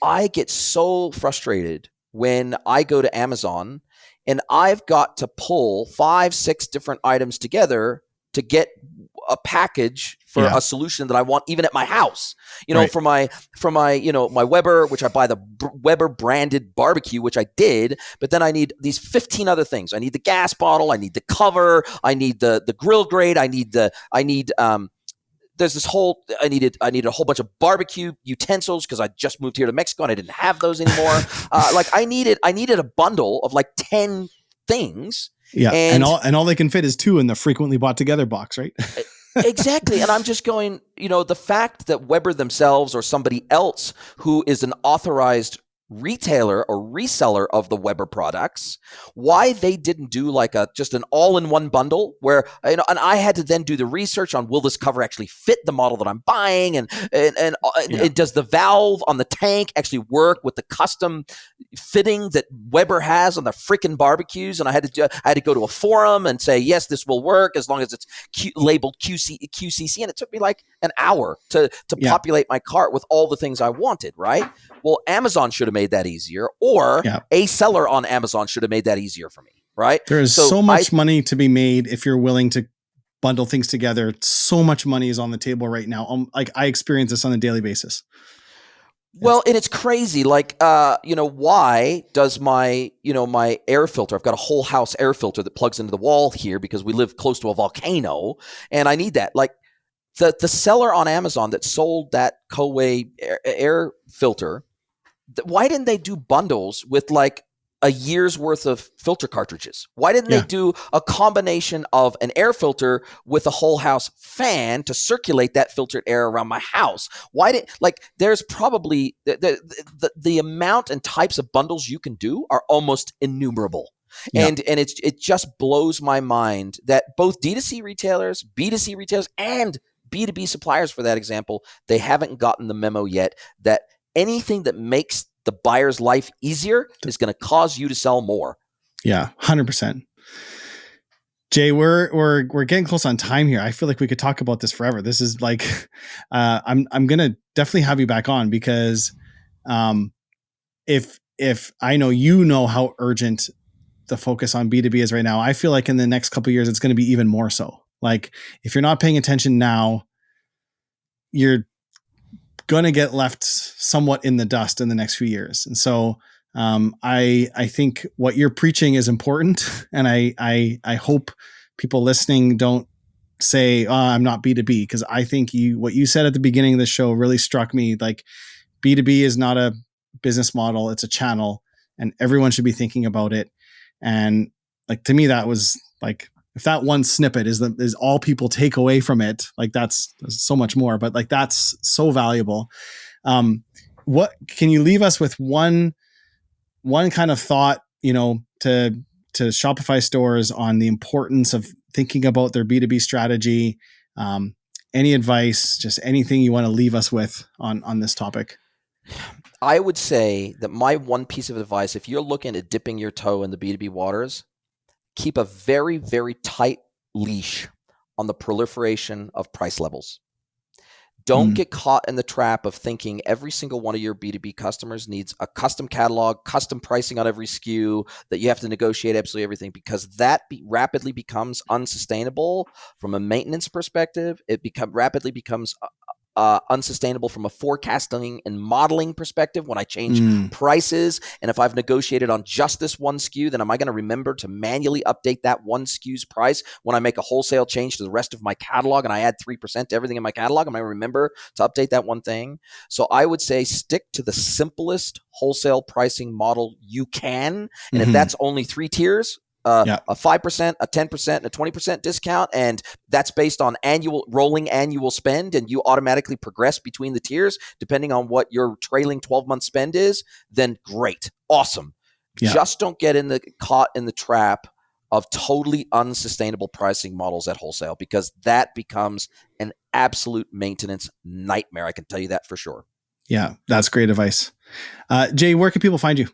I get so frustrated when I go to Amazon and I've got to pull 5-6 different items together to get a package for a solution that I want, even at my house. For my my Weber, which I buy the Weber branded barbecue, which I did, but then I need these 15 other things. I need the gas bottle, I need the cover, I need the grill grate, I need there's this whole I needed a whole bunch of barbecue utensils because I just moved here to Mexico and I didn't have those anymore. I needed a bundle of like 10 things. Yeah, and all they can fit is 2 in the frequently bought together box, right? Exactly. And I'm just going, the fact that Weber themselves or somebody else who is an authorized retailer or reseller of the Weber products, why they didn't do like just an all-in-one bundle where, and I had to then do the research on, will this cover actually fit the model that I'm buying? And does the valve on the tank actually work with the custom fitting that Weber has on the freaking barbecues? And I had to go to a forum and say, yes, this will work as long as it's labeled QCC. And it took me like an hour to populate my cart with all the things I wanted, right? Well, Amazon should have made that easier, or a seller on Amazon should have made that easier for me, right? There is so much money to be made if you're willing to bundle things together. So much money is on the table right now. I experience this on a daily basis. Well, and it's crazy. Why does my air filter? I've got a whole house air filter that plugs into the wall here because we live close to a volcano, and I need that. Like the seller on Amazon that sold that Kowei air filter. Why didn't they do bundles with like a year's worth of filter cartridges? Why didn't they do a combination of an air filter with a whole house fan to circulate that filtered air around my house? There's probably the amount and types of bundles you can do are almost innumerable. Yeah. And it just blows my mind that both D2C retailers, B2C retailers, and B2B suppliers, for that example, they haven't gotten the memo yet that anything that makes the buyer's life easier is going to cause you to sell more. Yeah, 100%. Jay, we're getting close on time here. I feel like we could talk about this forever. This is like, I'm going to definitely have you back on because, if I know how urgent the focus on B2B is right now, I feel like in the next couple of years, it's going to be even more so. Like if you're not paying attention now, you're going to get left somewhat in the dust in the next few years. And so I think what you're preaching is important. And I hope people listening don't say, I'm not B2B, because I think what you said at the beginning of the show really struck me. Like B2B is not a business model. It's a channel and everyone should be thinking about it. And like, to me, that was like, if that one snippet is all people take away from it, like that's so much more, but like, that's so valuable. What can you leave us with one kind of thought, to Shopify stores on the importance of thinking about their B2B strategy? Any advice, just anything you want to leave us with on this topic? I would say that my one piece of advice, if you're looking at dipping your toe in the B2B waters, keep a very, very tight leash on the proliferation of price levels. Don't get caught in the trap of thinking every single one of your B2B customers needs a custom catalog, custom pricing on every SKU, that you have to negotiate absolutely everything, because that rapidly becomes unsustainable from a maintenance perspective. It rapidly becomes unsustainable from a forecasting and modeling perspective when I change prices. And if I've negotiated on just this one SKU, then am I going to remember to manually update that one SKU's price when I make a wholesale change to the rest of my catalog and I add 3% to everything in my catalog? Am I going to remember to update that one thing? So I would say stick to the simplest wholesale pricing model you can. And if that's only 3 tiers, a 5%, a 10%, and a 20% discount, and that's based on rolling annual spend, and you automatically progress between the tiers depending on what your trailing 12-month spend is, then great, awesome. Just don't get caught in the trap of totally unsustainable pricing models at wholesale, because that becomes an absolute maintenance nightmare. I can tell you that for sure. Yeah, that's great advice. Jay, where can people find you?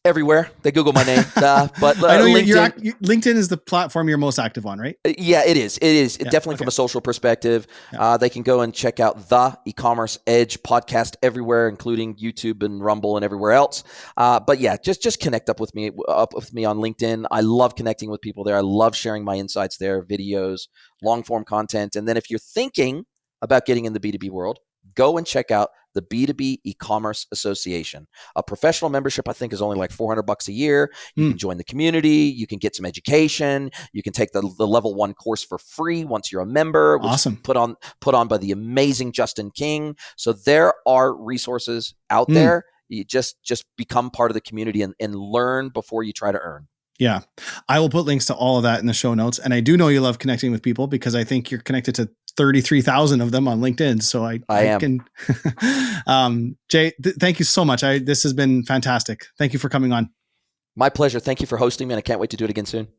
Everywhere they Google my name, but I know LinkedIn. LinkedIn is the platform you're most active on, right? Yeah, it is. It is definitely from a social perspective. Yeah. They can go and check out the e-commerce Edge podcast everywhere, including YouTube and Rumble and everywhere else. But yeah, just connect up with me on LinkedIn. I love connecting with people there. I love sharing my insights there, videos, long form content. And then if you're thinking about getting in the B2B world, go and check out the B2B E-commerce Association. A professional membership, I think, is only like $400 a year. You can join the community. You can get some education. You can take the level 1 course for free once you're a member, which awesome. is put on by the amazing Justin King. So there are resources out there. You just become part of the community and learn before you try to earn. Yeah. I will put links to all of that in the show notes. And I do know you love connecting with people because I think you're connected to 33,000 of them on LinkedIn. So I am. Jay, thank you so much. This has been fantastic. Thank you for coming on. My pleasure. Thank you for hosting me, and I can't wait to do it again soon.